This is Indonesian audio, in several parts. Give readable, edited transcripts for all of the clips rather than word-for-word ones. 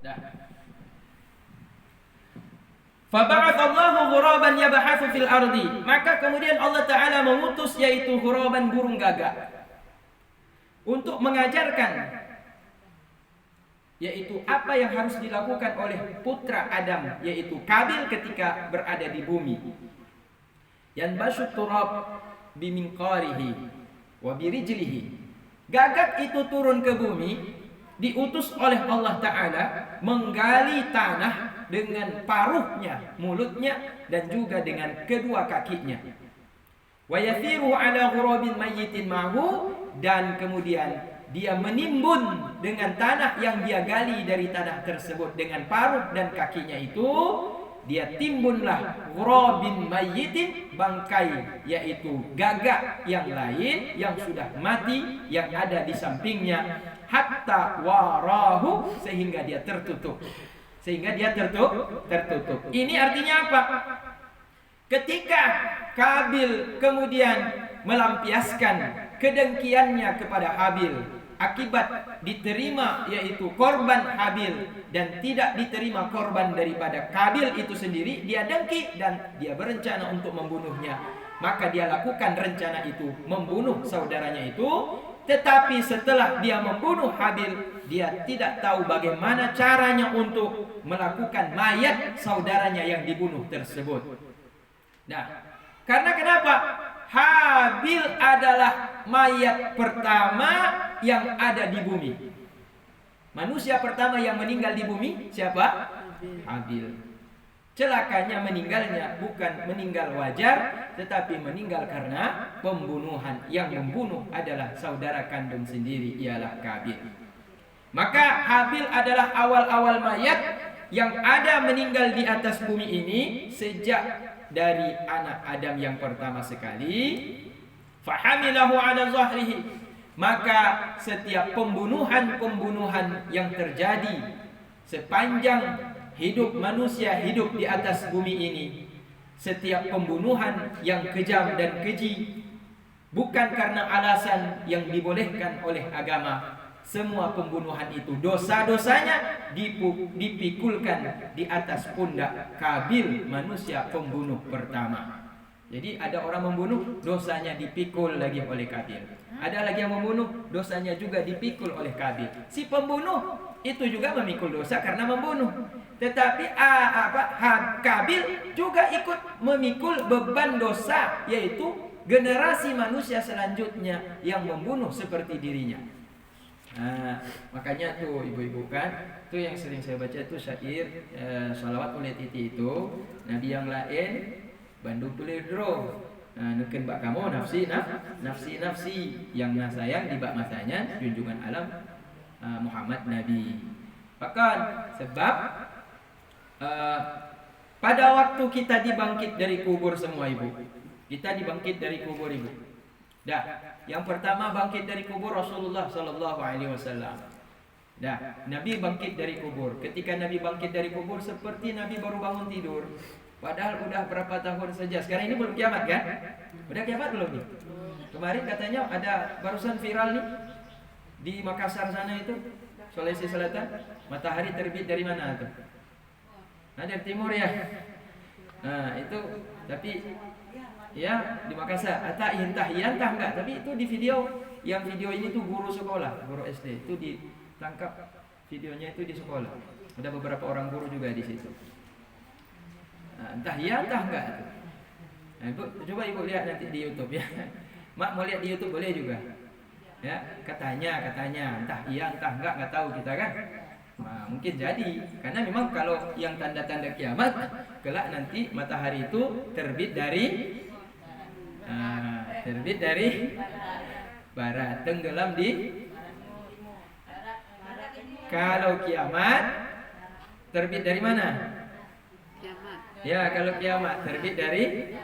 Dah. Faba'atsallahu ghuraban yabhatsu fil ardi. Maka kemudian Allah Ta'ala mengutus yaitu ghuraban, burung gagak, untuk mengajarkan yaitu apa yang harus dilakukan oleh putra Adam, yaitu Kabil ketika berada di bumi. Yanbashu turab biminqarihi wa birijlihi. Gagak itu turun ke bumi, diutus oleh Allah Ta'ala menggali tanah dengan paruhnya, mulutnya, dan juga dengan kedua kakinya. Wa yathiru ala ghurabin mayyitin ma'hu, dan kemudian dia menimbun dengan tanah yang dia gali dari tanah tersebut dengan paruh dan kakinya itu. Dia timbunlah ghurabin mayyitin, bangkai yaitu gagak yang lain yang sudah mati yang ada di sampingnya, hatta warahu, sehingga dia tertutup. Tertutup. Ini artinya apa? Ketika Kabil kemudian melampiaskan kedengkiannya kepada Habil akibat diterima yaitu korban Habil dan tidak diterima korban daripada Kabil itu sendiri, dia dengki dan dia berencana untuk membunuhnya. Maka dia lakukan rencana itu, membunuh saudaranya itu. Tetapi setelah dia membunuh Habil, dia tidak tahu bagaimana caranya untuk melakukan mayat saudaranya yang dibunuh tersebut. Nah, karena kenapa? Habil adalah mayat pertama yang ada di bumi. Manusia pertama yang meninggal di bumi siapa? Habil. Celakanya meninggalnya bukan meninggal wajar, tetapi meninggal karena pembunuhan. Yang membunuh adalah saudara kandung sendiri, ialah Kabil. Maka Habil adalah awal-awal mayat yang ada meninggal di atas bumi ini sejak dari anak Adam yang pertama sekali. Fahamilahu ala zahrihi. Maka setiap pembunuhan yang terjadi sepanjang hidup manusia hidup di atas bumi ini, setiap pembunuhan yang kejam dan keji, bukan karena alasan yang dibolehkan oleh agama. Semua pembunuhan itu dosa-dosanya dipikulkan di atas pundak Kabil, manusia pembunuh pertama. Jadi ada orang membunuh, dosanya dipikul lagi oleh Kabil. Ada lagi yang membunuh, dosanya juga dipikul oleh Kabil. Si pembunuh itu juga memikul dosa karena membunuh. Tetapi Kabil juga ikut memikul beban dosa, yaitu generasi manusia selanjutnya yang membunuh seperti dirinya. Nah, makanya tuh ibu-ibu kan, tuh yang sering saya baca itu syair salawat oleh Titi itu, Nabi yang lain Bandung Tulidro. Nah, nuken bak kamu nafsi yang sayang di bak masanya junjungan alam Muhammad Nabi. Bahkan sebab pada waktu kita dibangkit dari kubur semua ibu, kita dibangkit dari kubur ibu. Dah, yang pertama bangkit dari kubur Rasulullah sallallahu alaihi wasallam. Dah, Nabi bangkit dari kubur. Ketika Nabi bangkit dari kubur seperti Nabi baru bangun tidur. Padahal udah berapa tahun saja. Sekarang ini belum kiamat kan? Udah kiamat belum nih? Kemarin katanya ada barusan viral nih di Makassar sana itu, Sulawesi Selatan, matahari terbit dari mana tuh? Nah, dari timur ya. Nah, itu tapi ya di Makassar. Entah enggak, tapi itu di video, yang video ini tuh guru sekolah, guru SD itu ditangkap videonya itu di sekolah. Ada beberapa orang guru juga di situ. Nah, entah enggak. Nah, ibu, coba ibu lihat nanti di YouTube ya. Mak mau lihat di YouTube boleh juga. Ya, katanya entah enggak tahu kita kan. Nah, mungkin jadi karena memang kalau yang tanda-tanda kiamat kelak nanti matahari itu terbit dari barat, tenggelam di. Kalau kiamat terbit dari mana? Ya, kalau kiamat terbit dari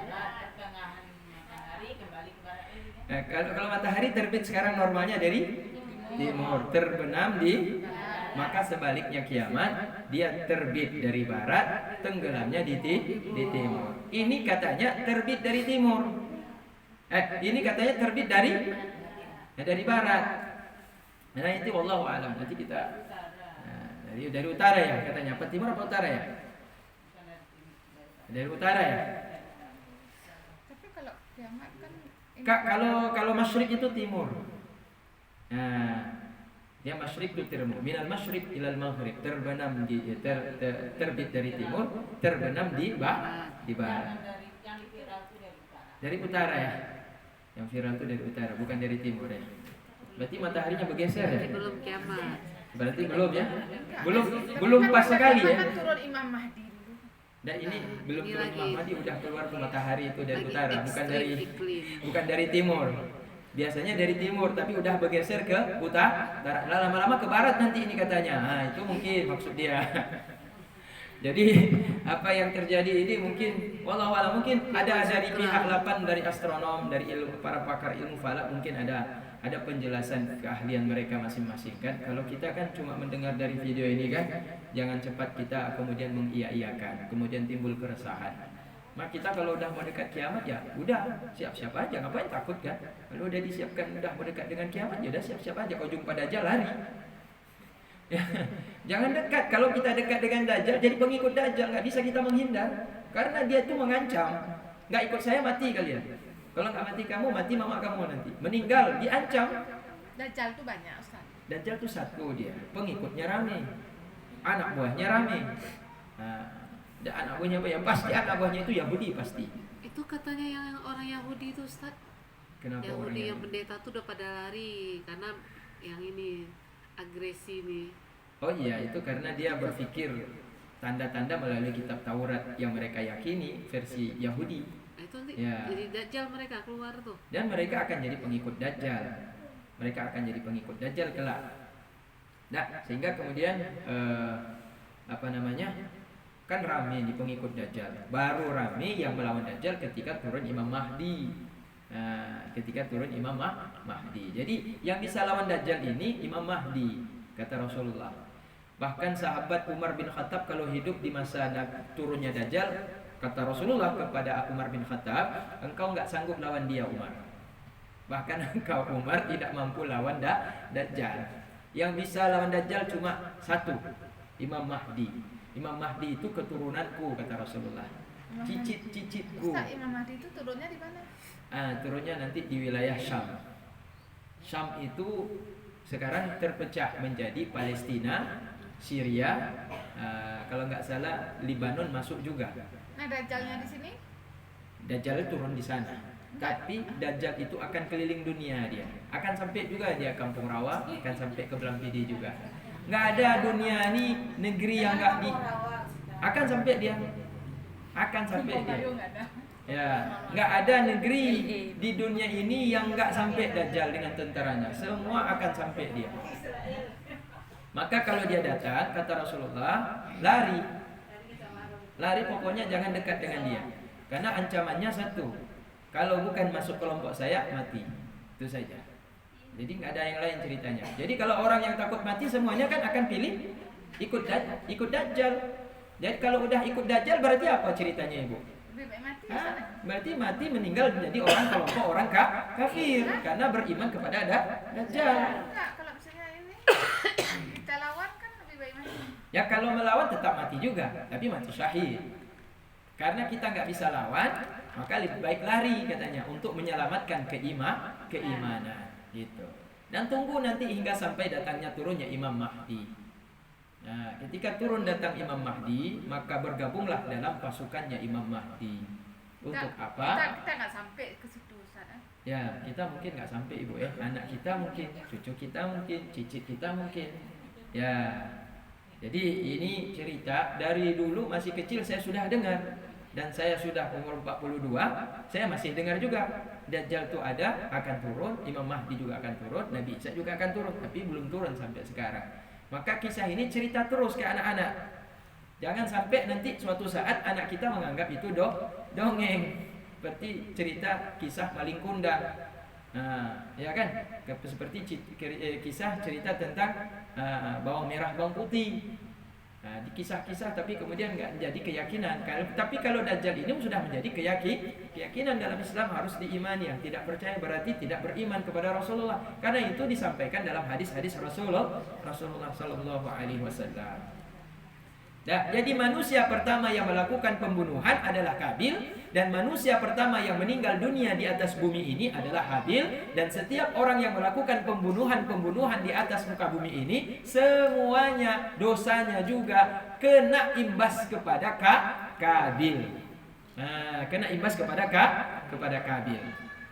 kalau matahari terbit sekarang normalnya dari timur, terbenam di, maka sebaliknya kiamat dia terbit dari barat, tenggelamnya di timur. Ini katanya terbit dari timur. Ini katanya terbit dari barat. Nah, itu wallahu alam. Nanti kita Dari utara ya katanya. Apa timur apa utara ya? Dari utara ya. Tapi kalau kiamat kan Kak, kalau masyrik itu timur. Nah, dia masyrik itu timur. Minal masyrik ilal maghrib, terbenam di terbit dari timur, terbenam di barat. Dari utara ya. Yang viral itu dari utara, bukan dari timur ya. Berarti mataharinya bergeser ya? Belum kiamat. Berarti belum ya? Belum pas sekali ya. kan turun Imam Mahdi dulu. Dan ini belum ini turun lagi. Imam Mahdi udah keluar ke matahari itu dari Lagi utara, ekstrim iklim. bukan dari timur. Biasanya dari timur tapi udah bergeser ke utara. Lama-lama ke barat nanti ini katanya. Nah, itu mungkin maksud dia. Jadi apa yang terjadi ini mungkin wallahu a'lam, mungkin ada dari pihak 8 dari astronom, dari ilmu para pakar ilmu falak, mungkin ada penjelasan keahlian mereka masing-masing kan. Kalau kita kan cuma mendengar dari video ini kan, jangan cepat kita kemudian mengiya-iyakan, kemudian timbul keresahan. Maka kita kalau udah mau dekat kiamat ya udah siap-siap aja, ngapain takut kan? Kalau udah disiapkan udah mau dekat dengan kiamat ya udah siap-siap aja, kalau jumpa Dajjal lari. Ya, jangan dekat. Kalau kita dekat dengan Dajjal, jadi pengikut Dajjal, nggak bisa kita menghindar, karena dia tuh mengancam. Nggak ikut saya mati kalian. Kalau nggak mati kamu, mati mama kamu nanti. Meninggal, diancam. Dajjal tuh banyak Ustaz. Dajjal tuh satu dia, pengikutnya rame, anak buahnya rame. Nah, dan anak buahnya apa ya? Pasti anak buahnya itu Yahudi pasti. Itu katanya yang orang Yahudi itu Ustaz. Kenapa orang Yahudi yang Yahudi? pendeta tuh udah pada lari karena yang ini agresi nih. Oh iya, itu karena dia berpikir tanda-tanda melalui kitab Taurat yang mereka yakini versi Yahudi. Nah, itu nanti Ya. jadi Dajjal mereka keluar tuh. Dan mereka akan jadi pengikut Dajjal. Mereka akan jadi pengikut Dajjal kelak. Nah, sehingga kemudian kan rame di pengikut Dajjal. Baru rame yang melawan Dajjal ketika turun Imam Mahdi. Nah, ketika turun Imam Mahdi. Jadi yang bisa lawan Dajjal ini Imam Mahdi, kata Rasulullah. Bahkan sahabat Umar bin Khattab kalau hidup di masa turunnya Dajjal, kata Rasulullah kepada Umar bin Khattab, engkau nggak sanggup lawan dia Umar. Bahkan engkau Umar tidak mampu lawan Dajjal. Yang bisa lawan Dajjal cuma satu, Imam Mahdi. Imam Mahdi itu keturunanku, kata Rasulullah. Cicit-cicitku. Ustaz, Imam Mahdi itu turunnya di mana? Turunnya nanti di wilayah Syam. Syam itu sekarang terpecah menjadi Palestina, Syria, kalau nggak salah Libanon masuk juga. Nah, Dajjalnya di sini? Dajjal turun di sana. Tapi Dajjal itu akan keliling dunia dia. Akan sampai juga dia Kampung Rawa, akan sampai ke Belampidi juga. Nggak ada dunia ini negeri yang nggak di. Akan sampai dia. Akan sampai dia. Ya, nggak ada negeri di dunia ini yang nggak sampai Dajjal dengan tentaranya. Semua akan sampai dia. Maka kalau dia datang, kata Rasulullah, lari. Lari pokoknya jangan dekat dengan dia. Karena ancamannya satu. Kalau bukan masuk kelompok saya, mati. Itu saja. Jadi nggak ada yang lain ceritanya. Jadi kalau orang yang takut mati semuanya kan akan pilih ikut Dajjal. Jadi kalau udah ikut Dajjal berarti apa ceritanya Ibu? Lebih baik mati. Berarti mati meninggal menjadi kelompok orang kafir karena beriman kepada Dajjal. Enggak, kalau misalnya ini kita lawan kan lebih baik mati. Ya kalau melawan tetap mati juga, tapi mati syahid. Karena kita nggak bisa lawan, maka lebih baik lari katanya untuk menyelamatkan keimanan gitu. Dan tunggu nanti hingga sampai datangnya turunnya Imam Mahdi. Nah, ketika turun datang Imam Mahdi, maka bergabunglah dalam pasukannya Imam Mahdi. Untuk apa? Kita nggak sampai ke situ Ustaz. Ya, kita mungkin nggak sampai Ibu ya. Anak kita mungkin, cucu kita mungkin, cicit kita mungkin. Ya. Jadi ini cerita dari dulu masih kecil saya sudah dengar. Dan saya sudah umur 42, saya masih dengar juga Dajjal itu ada, akan turun, Imam Mahdi juga akan turun, Nabi Isa juga akan turun, tapi belum turun sampai sekarang. Maka kisah ini cerita terus ke anak-anak. Jangan sampai nanti suatu saat anak kita menganggap itu dongeng. Seperti cerita kisah maling kundang. Nah, ya kan? Seperti kisah cerita tentang bawang merah bawang putih. Nah, di kisah-kisah tapi kemudian nggak menjadi keyakinan. Tapi kalau Dajjal ini sudah menjadi keyakinan dalam Islam, harus diimani. Yang tidak percaya berarti tidak beriman kepada Rasulullah. Karena itu disampaikan dalam hadis-hadis Rasulullah Sallallahu Alaihi Wasallam. Nah, jadi manusia pertama yang melakukan pembunuhan adalah Kabil, dan manusia pertama yang meninggal dunia di atas bumi ini adalah Habil. Dan setiap orang yang melakukan pembunuhan di atas muka bumi ini, semuanya dosanya juga kena imbas kepada Kabil. Nah, kena imbas kepada Kabil.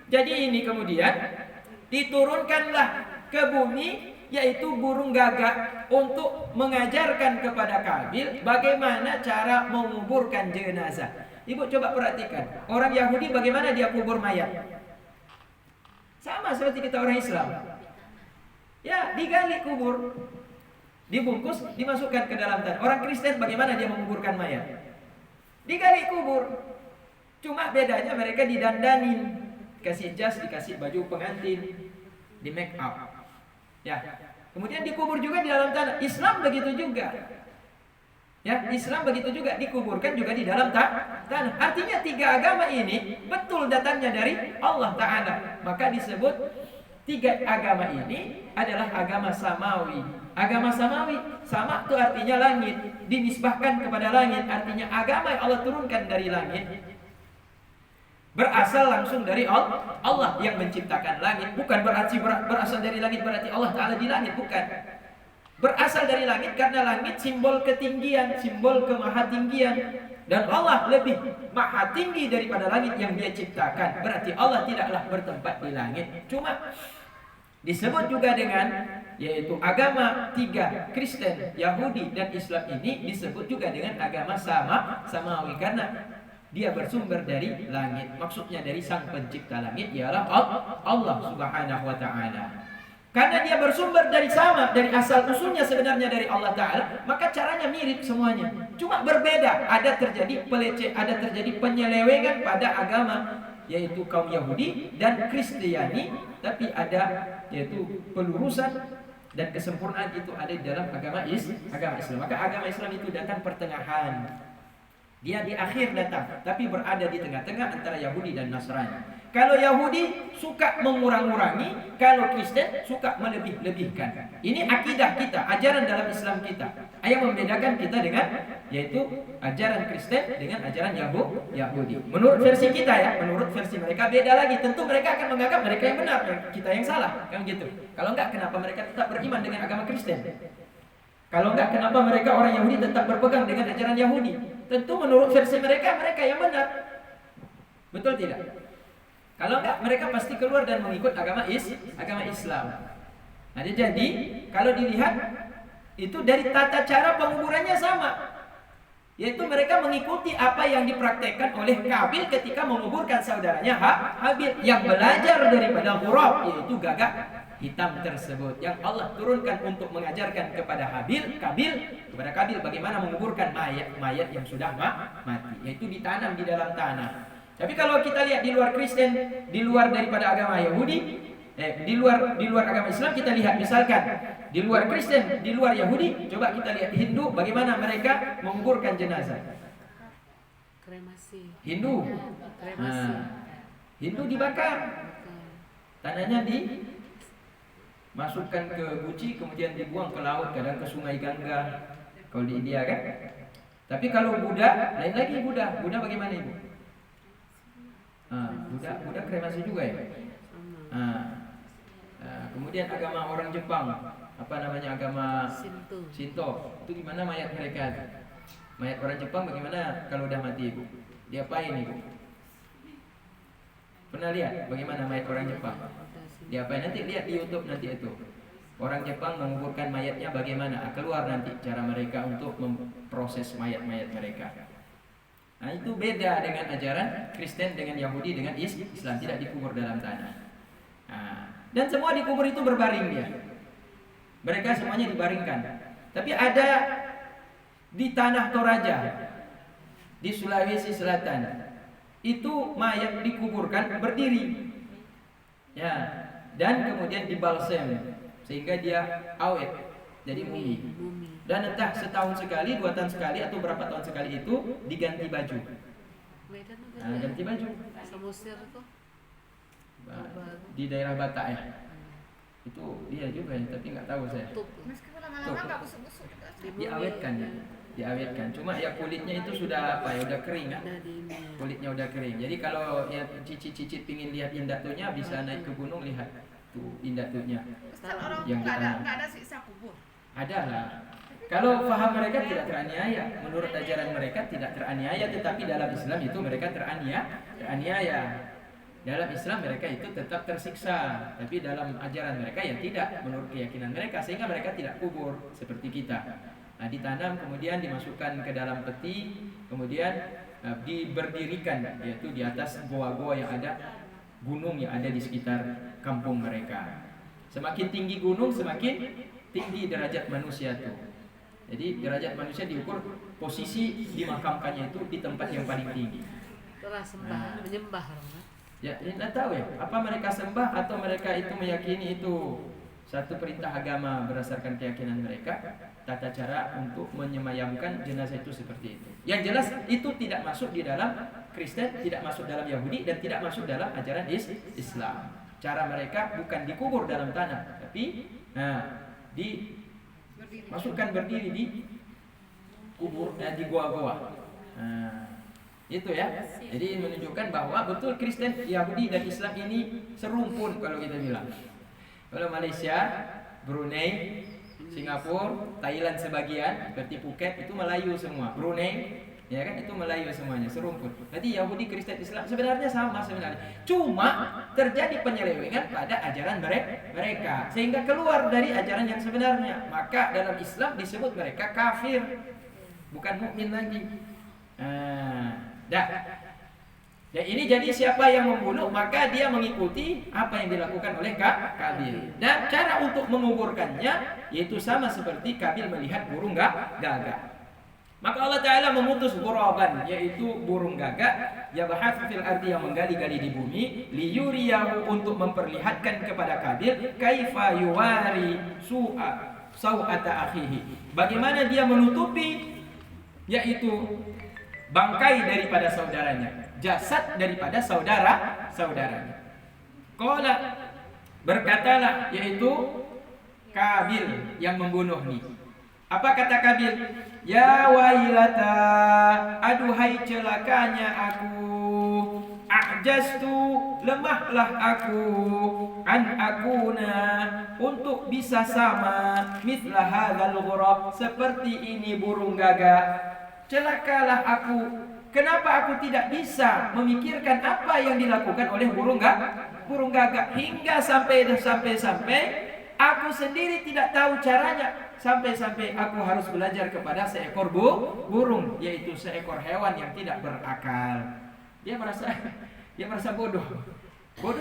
Jadi ini kemudian diturunkanlah ke bumi, yaitu burung gagak, untuk mengajarkan kepada Kabil bagaimana cara menguburkan jenazah. Ibu coba perhatikan, orang Yahudi bagaimana dia kubur mayat? Sama seperti kita orang Islam. Ya, digali kubur, dibungkus, dimasukkan ke dalam tanah. Orang Kristen bagaimana dia menguburkan mayat? Digali kubur. Cuma bedanya mereka didandanin, kasih jas, dikasih baju pengantin, di make up. Ya, kemudian dikubur juga di dalam tanah. Islam begitu juga. Ya, Islam begitu juga, dikuburkan juga di dalam tanah. Artinya tiga agama ini betul datangnya dari Allah Ta'ala. Maka disebut tiga agama ini adalah agama samawi. Agama samawi, sama itu artinya langit, dinisbahkan kepada langit. Artinya agama yang Allah turunkan dari langit, berasal langsung dari Allah yang menciptakan langit. Bukan berarti berasal dari langit berarti Allah Ta'ala di langit, bukan. Berasal dari langit karena langit simbol ketinggian, simbol kemahatinggian. Dan Allah lebih maha tinggi daripada langit yang dia ciptakan. Berarti Allah tidaklah bertempat di langit. Cuma disebut juga dengan, yaitu agama tiga, Kristen, Yahudi, dan Islam ini disebut juga dengan agama samawi. Karena dia bersumber dari langit. Maksudnya dari sang pencipta langit ialah Allah Subhanahu wa Ta'ala. Karena dia bersumber dari sama, dari asal usulnya sebenarnya dari Allah Ta'ala, maka caranya mirip semuanya. Cuma berbeda. Ada terjadi ada terjadi penyelewengan pada agama, yaitu kaum Yahudi dan Kristiani. Tapi ada yaitu pelurusan dan kesempurnaan itu ada di dalam agama Islam. Maka agama Islam itu datang pertengahan. Dia di akhir datang, tapi berada di tengah-tengah antara Yahudi dan Nasrani. Kalau Yahudi suka mengurang-urangi, kalau Kristen suka melebih-lebihkan. Ini akidah kita, ajaran dalam Islam kita. Yang membedakan kita dengan, yaitu ajaran Kristen dengan ajaran Yahudi. Menurut versi kita ya, menurut versi mereka beda lagi. Tentu mereka akan menganggap mereka yang benar, kita yang salah, kan gitu. Kalau enggak, kenapa mereka tetap beriman dengan agama Kristen? Kalau enggak, kenapa mereka orang Yahudi tetap berpegang dengan ajaran Yahudi? Tentu menurut versi mereka, mereka yang benar. Betul tidak? Kalau enggak, mereka pasti keluar dan mengikut agama Islam. Nah, jadi kalau dilihat itu dari tata cara penguburannya sama. Yaitu mereka mengikuti apa yang dipraktekkan oleh Kabil ketika menguburkan saudaranya Habil, yang belajar daripada huruf, yaitu gagak hitam tersebut, yang Allah turunkan untuk mengajarkan kepada Kabil bagaimana menguburkan mayat yang sudah mati, yaitu ditanam di dalam tanah. Tapi kalau kita lihat di luar Kristen, di luar daripada agama Yahudi, di luar agama Islam, kita lihat misalkan di luar Kristen, di luar Yahudi, coba kita lihat Hindu, bagaimana mereka menguburkan jenazah. Kremasi. Hindu. Kremasi. Hindu dibakar. Tanahnya dimasukkan ke guci, kemudian dibuang ke laut, kadang ke sungai Gangga. Kalau di India kan. Tapi kalau Buddha, lain lagi Buddha. Buddha bagaimana Ibu? Buddha kremasi juga ya. Kemudian agama orang Jepang, apa namanya, agama Shinto. Itu gimana mayat mereka? Mayat orang Jepang bagaimana kalau udah mati Ibu? Diapain Ibu? Pernah lihat bagaimana mayat orang Jepang? Diapain? Nanti lihat di YouTube nanti itu. Orang Jepang menguburkan mayatnya bagaimana? Keluar nanti cara mereka untuk memproses mayat-mayat mereka. Nah, itu beda dengan ajaran Kristen, dengan Yahudi, dengan Islam, tidak dikubur dalam tanah. Dan semua dikubur itu berbaring dia. Mereka semuanya dibaringkan. Tapi ada di tanah Toraja, di Sulawesi Selatan, itu mayat dikuburkan berdiri. Ya, dan kemudian dibalsem sehingga dia awet. jadi mumi. Mumi. Dan entah setahun sekali, 2 tahun sekali, atau berapa tahun sekali itu diganti baju. Medan juga. Nah, ganti baju. Samosir tuh. Di daerah Batak ya. Itu dia juga ya, tapi nggak tahu saya. Tutup. Meskipun lama-lama nggak busuk-busuk juga. Diawetkan ya. Diawetkan. Cuma ya kulitnya itu sudah apa ya, udah kering kan. Ada di ini. Kulitnya udah kering. Jadi kalau ya cicit-cicit pingin lihat indatunya bisa naik ke gunung lihat tuh indatunya. Ustaz, orang Yang tuh ditanam. nggak ada siksa kubur. Ada lah. Kalau faham mereka tidak teraniaya, menurut ajaran mereka tidak teraniaya, tetapi dalam Islam itu mereka teraniaya. Dalam Islam mereka itu tetap tersiksa, tapi dalam ajaran mereka ya tidak, menurut keyakinan mereka, sehingga mereka tidak kubur seperti kita. Nah, ditanam kemudian dimasukkan ke dalam peti, kemudian diberdirikan, yaitu di atas goa-goa yang ada, gunung yang ada di sekitar kampung mereka. Semakin tinggi gunung, semakin tinggi derajat manusia itu. Jadi derajat manusia diukur posisi dimakamkannya itu di tempat yang paling tinggi. Telah sembah, menyembah orang. Ya, tidak tahu ya, apa mereka sembah atau mereka itu meyakini itu satu perintah agama berdasarkan keyakinan mereka, tata cara untuk menyemayamkan jenazah itu seperti itu. Yang jelas itu tidak masuk di dalam Kristen, tidak masuk dalam Yahudi, dan tidak masuk dalam ajaran Islam. Cara mereka bukan dikubur dalam tanah, tapi masukkan berdiri di kubur, di goa-goa. Itu ya. Jadi menunjukkan bahwa betul Kristen, Yahudi dan Islam ini serumpun kalau kita bilang. Kalau Malaysia, Brunei, Singapura, Thailand sebagian, seperti Phuket itu Melayu semua. Brunei, ya kan, itu Melayu semuanya, serumpun. Nanti Yahudi, Kristen, Islam sebenarnya sama sebenarnya. Cuma terjadi penyelewengan pada ajaran mereka sehingga keluar dari ajaran yang sebenarnya. Maka dalam Islam disebut mereka kafir, bukan mukmin lagi. Dan ini jadi siapa yang membunuh maka dia mengikuti apa yang dilakukan oleh Kabil. Dan cara untuk menguburkannya yaitu sama seperti Kabil melihat burung gagak. Maka Allah Ta'ala mengutus ghuraban, yaitu burung gagak, yabhathu fil ardi, yang menggali-gali di bumi, liyuriyahu, untuk memperlihatkan kepada Kabil kaifa yuwari sau'ata akhihi, bagaimana dia menutupi yaitu bangkai daripada saudaranya, jasad daripada saudaranya. Qala, berkatalah, yaitu Kabil yang membunuh nih. Apa kata Kabil? Ya wailata, aduhai celakanya aku, a'jaztu, lemahlah aku, an akuna, untuk bisa sama, mithla hadzal ghurab, seperti ini burung gagak. Celakalah aku, kenapa aku tidak bisa memikirkan apa yang dilakukan oleh burung gagak, hingga sampai aku sendiri tidak tahu caranya. Sampai aku harus belajar kepada seekor burung, yaitu seekor hewan yang tidak berakal. Dia merasa bodoh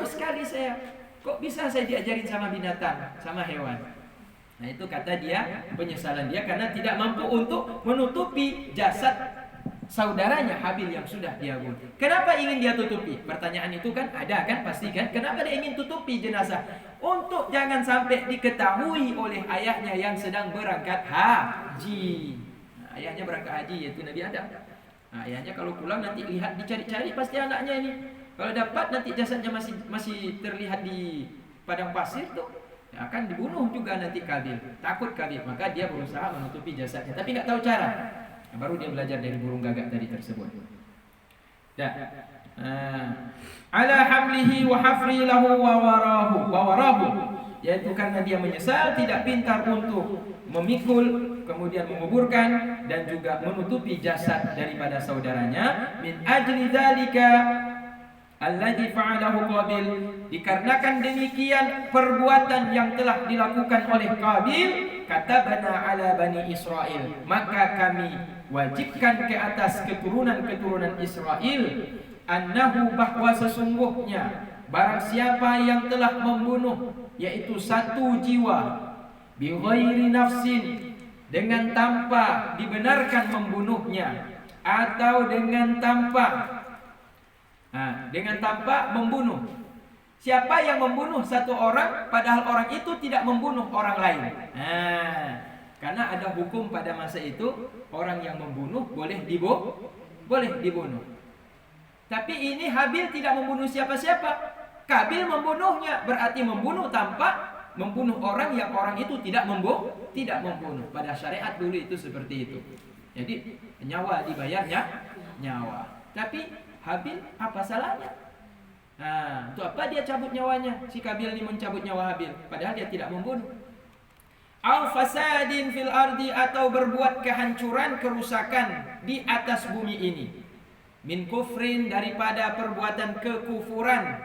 sekali saya. Kok bisa saya diajarin sama binatang, sama hewan? Nah, itu kata dia, penyesalan dia karena tidak mampu untuk menutupi jasad saudaranya Habil yang sudah dia bunuh. Kenapa ingin dia tutupi? Pertanyaan itu kan ada kan, pasti kan? Kenapa dia ingin tutupi jenazah? Untuk jangan sampai diketahui oleh ayahnya yang sedang berangkat haji. Nah, ayahnya berangkat haji yaitu Nabi Adam. Nah, ayahnya kalau pulang nanti lihat, dicari-cari pasti anaknya ini. Kalau dapat nanti jasadnya masih terlihat di padang pasir tuh, ya akan dibunuh juga nanti Kabil. Takut Kabil, maka dia berusaha menutupi jasadnya, tapi nggak tahu cara. Nah, baru dia belajar dari burung gagak tadi tersebut. Ala hamlihi wa hafri lahu wa warahu, yaitu karena dia menyesal tidak pintar untuk memikul, kemudian menguburkan dan juga menutupi jasad daripada saudaranya. Min ajli dzalika alladzi fa'alahu Qabil, dikarenakan demikian perbuatan yang telah dilakukan oleh Qabil, katabana ala bani Israil, maka kami wajibkan ke atas keturunan Israel, annahu, bahwa sesungguhnya barang siapa yang telah membunuh, yaitu satu jiwa, bi ghairi nafsin, dengan tanpa dibenarkan membunuhnya, atau dengan tanpa membunuh. Siapa yang membunuh satu orang padahal orang itu tidak membunuh orang lain? Karena ada hukum pada masa itu, orang yang membunuh boleh dibunuh. Tapi ini Habil tidak membunuh siapa-siapa. Kabil membunuhnya, berarti membunuh tanpa membunuh orang yang orang itu tidak membunuh. Pada syariat dulu itu seperti itu. Jadi nyawa dibayarnya nyawa. Tapi Habil apa salahnya? Nah, untuk apa dia cabut nyawanya? Si Kabil ini mencabut nyawa Habil, padahal dia tidak membunuh. Au fasadin fil ardi, atau berbuat kehancuran, kerusakan di atas bumi ini. Min kufrin, daripada perbuatan kekufuran.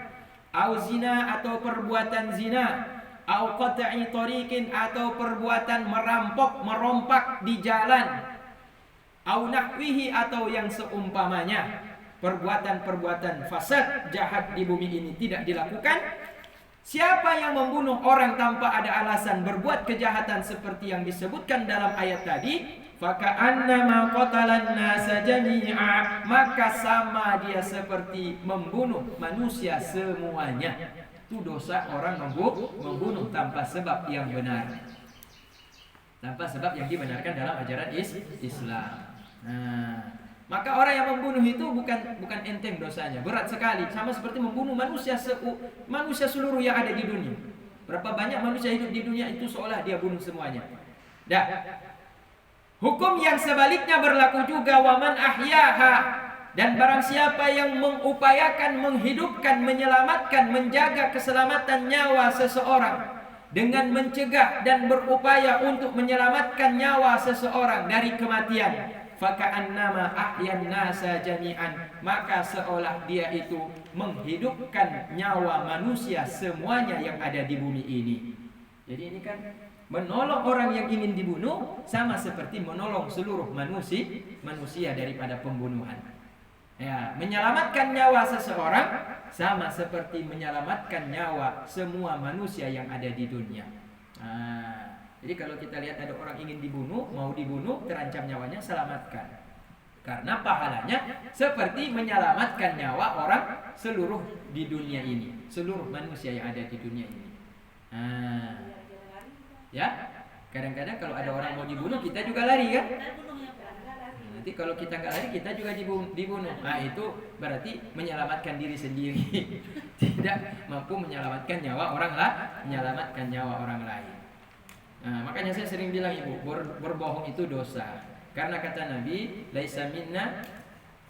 Au zina, atau perbuatan zina. Au qat'i tariqin, atau perbuatan merampok, merompak di jalan. Au nahwihi, atau yang seumpamanya. Perbuatan-perbuatan fasad, jahat di bumi ini tidak dilakukan. Siapa yang membunuh orang tanpa ada alasan, berbuat kejahatan seperti yang disebutkan dalam ayat tadi, faka'annama qatalan nasa jami'a, maka sama dia seperti membunuh manusia semuanya. Itu dosa orang membunuh tanpa sebab yang benar, tanpa sebab yang dibenarkan dalam ajaran Islam. Maka orang yang membunuh itu bukan enteng dosanya, berat sekali, sama seperti membunuh manusia seluruh yang ada di dunia. Berapa banyak manusia hidup di dunia itu seolah dia bunuh semuanya. Hukum yang sebaliknya berlaku juga, waman ahyaha, dan barang siapa yang mengupayakan menghidupkan, menyelamatkan, menjaga keselamatan nyawa seseorang dengan mencegah dan berupaya untuk menyelamatkan nyawa seseorang dari kematian, faka'annama ahyan nasa jami'an, maka seolah dia itu menghidupkan nyawa manusia semuanya yang ada di bumi ini. Jadi ini kan menolong orang yang ingin dibunuh sama seperti menolong seluruh manusia daripada pembunuhan. Ya, menyelamatkan nyawa seseorang sama seperti menyelamatkan nyawa semua manusia yang ada di dunia. Jadi kalau kita lihat ada orang ingin dibunuh, mau dibunuh, terancam nyawanya, selamatkan. Karena pahalanya seperti menyelamatkan nyawa orang seluruh di dunia ini, seluruh manusia yang ada di dunia ini. Ya, kadang-kadang kalau ada orang mau dibunuh, kita juga lari kan? Nanti kalau kita nggak lari, kita juga dibunuh. Itu berarti menyelamatkan diri sendiri, tidak mampu menyelamatkan nyawa orang lain. Makanya saya sering bilang, ibu, berbohong itu dosa. Karena kata Nabi, laisa minna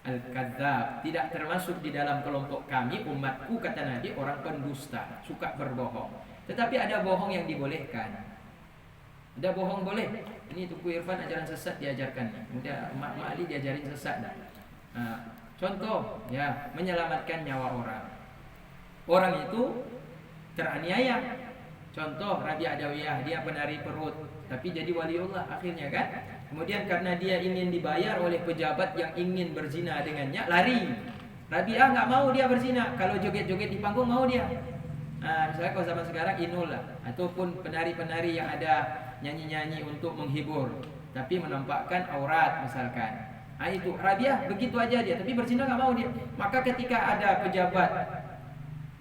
al-kadzab, tidak termasuk di dalam kelompok kami, umatku, kata Nabi, orang pendusta, suka berbohong. Tetapi ada bohong yang dibolehkan. Ada bohong boleh. Ini Tuku Irfan ajaran sesat diajarkan. Kemudian Mak Ali diajarin sesat. Contoh, ya, menyelamatkan nyawa orang. Orang itu teraniaya. Contoh Rabi Adawiyah, dia penari perut, tapi jadi waliullah akhirnya kan. Kemudian karena dia ingin dibayar oleh pejabat yang ingin berzina dengannya, lari. Rabi'ah nggak mau dia berzina, kalau joget-joget di panggung mau dia. Misalnya kalau zaman sekarang Inul lah, ataupun penari-penari yang ada nyanyi-nyanyi untuk menghibur, tapi menampakkan aurat misalkan. Itu Rabi'ah begitu aja dia, tapi berzina nggak mau dia. Maka ketika ada pejabat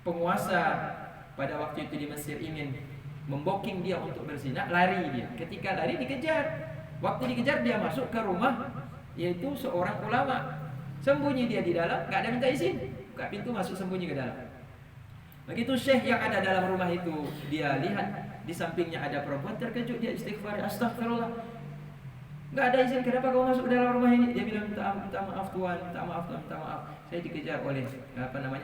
penguasa pada waktu itu di Mesir ingin memboking dia untuk berzina, lari dia. Ketika lari dikejar. Waktu dikejar dia masuk ke rumah, yaitu seorang ulama. Sembunyi dia di dalam, nggak ada minta izin. Buka pintu masuk, sembunyi ke dalam. Begitu syekh yang ada dalam rumah itu, dia lihat di sampingnya ada perempuan, terkejut, dia istighfar, astagfirullah. Nggak ada izin, kenapa kau masuk ke dalam rumah ini? Dia bilang, minta maaf Tuhan, minta maaf Tuhan, minta maaf. Saya dikejar oleh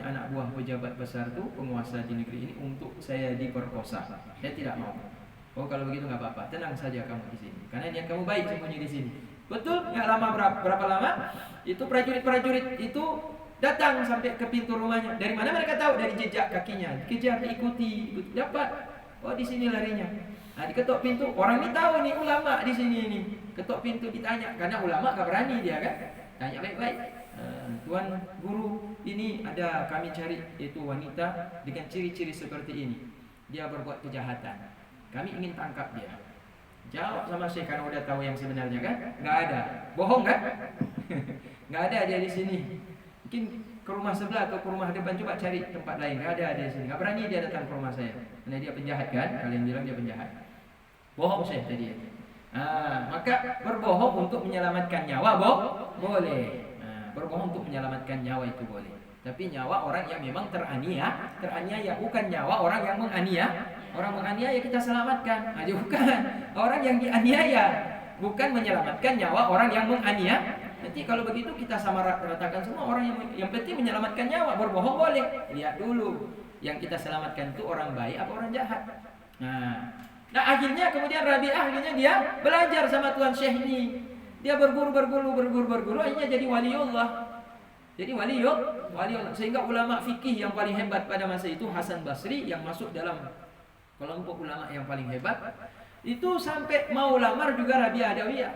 anak buah pejabat besar itu, penguasa di negeri ini, untuk saya diperkosa. Saya tidak mau. Oh, kalau begitu nggak apa-apa, tenang saja kamu di sini. Karena niat kamu baik sembunyi di sini. Betul, nggak lama berapa lama itu prajurit itu datang sampai ke pintu rumahnya. Dari mana mereka tahu? Dari jejak kakinya. Kejar, diikuti, dapat. Oh, di sini larinya. Diketok pintu, orang ini tahu nih ulama di sini nih. Ketok pintu ditanya, karena ulama nggak berani dia kan. Tanya baik-baik. Tuan guru, ini ada kami cari itu wanita dengan ciri-ciri seperti ini. Dia berbuat kejahatan. Kami ingin tangkap dia. Jawab sama Syekh karena udah tahu yang sebenarnya kan? Nggak ada. Bohong kan? Nggak ada dia di sini. Mungkin ke rumah sebelah atau ke rumah depan, coba cari tempat lain. Nggak ada dia di sini. Nggak berani dia datang ke rumah saya. Karena dia penjahat kan? Kalian bilang dia penjahat. Bohong Syekh tadi. Maka berbohong untuk menyelamatkan nyawa boleh. Berbohong untuk menyelamatkan nyawa itu boleh. Tapi nyawa orang yang memang teraniaya, bukan nyawa orang yang menganiaya. Orang menganiaya kita selamatkan, bukan. Orang yang dianiaya, bukan menyelamatkan nyawa orang yang menganiaya. Nanti kalau begitu kita sama ratakan semua orang yang penting menyelamatkan nyawa. Berbohong boleh. Lihat dulu yang kita selamatkan itu orang baik apa orang jahat. Nah akhirnya kemudian Rabi'ah akhirnya dia belajar sama Tuan Syekh ini. Dia berguru, akhirnya jadi waliullah. Jadi waliullah. Sehingga ulama fikih yang paling hebat pada masa itu Hasan Basri yang masuk dalam kelompok ulama yang paling hebat. Itu sampai mau lamar juga Rabi'ah Adawiyah.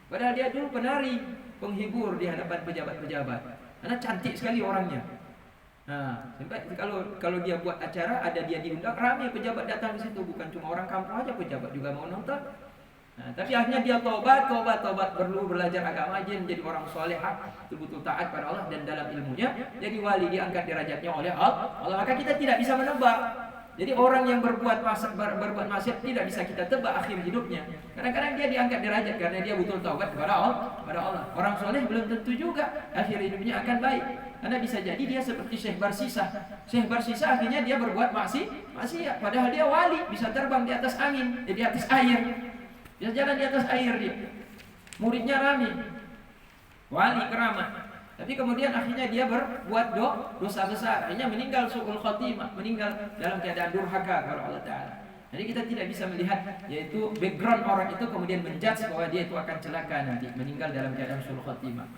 Padahal dia dulu penari, penghibur di hadapan pejabat-pejabat. Karena cantik sekali orangnya. Sampai kalau dia buat acara, ada dia diundang, ramai pejabat datang di situ. Bukan cuma orang kampung aja, pejabat juga mau nonton. Tapi akhirnya dia tobat, perlu belajar agama aja, menjadi orang soleh, betul-betul taat pada Allah dan dalam ilmunya. Jadi wali, diangkat derajatnya oleh Allah. Maka kita tidak bisa menebak. Jadi orang yang berbuat maksiat tidak bisa kita tebak akhir hidupnya. Kadang-kadang dia diangkat derajat karena dia betul taubat kepada Allah. Orang soleh belum tentu juga akhir hidupnya akan baik. Karena bisa jadi dia seperti Syekh Barsisah. Syekh Barsisah akhirnya dia berbuat maksiat, padahal dia wali, bisa terbang di atas angin, di atas air. Bisa jalan di atas air dia. Muridnya rame. Wali keramat. Tapi kemudian akhirnya dia berbuat dosa besar. Akhirnya meninggal su'ul khatimah, meninggal dalam keadaan durhaka kepada Allah Ta'ala. Jadi kita tidak bisa melihat yaitu background orang itu kemudian menjudge bahwa dia itu akan celaka nanti, meninggal dalam keadaan su'ul khatimah.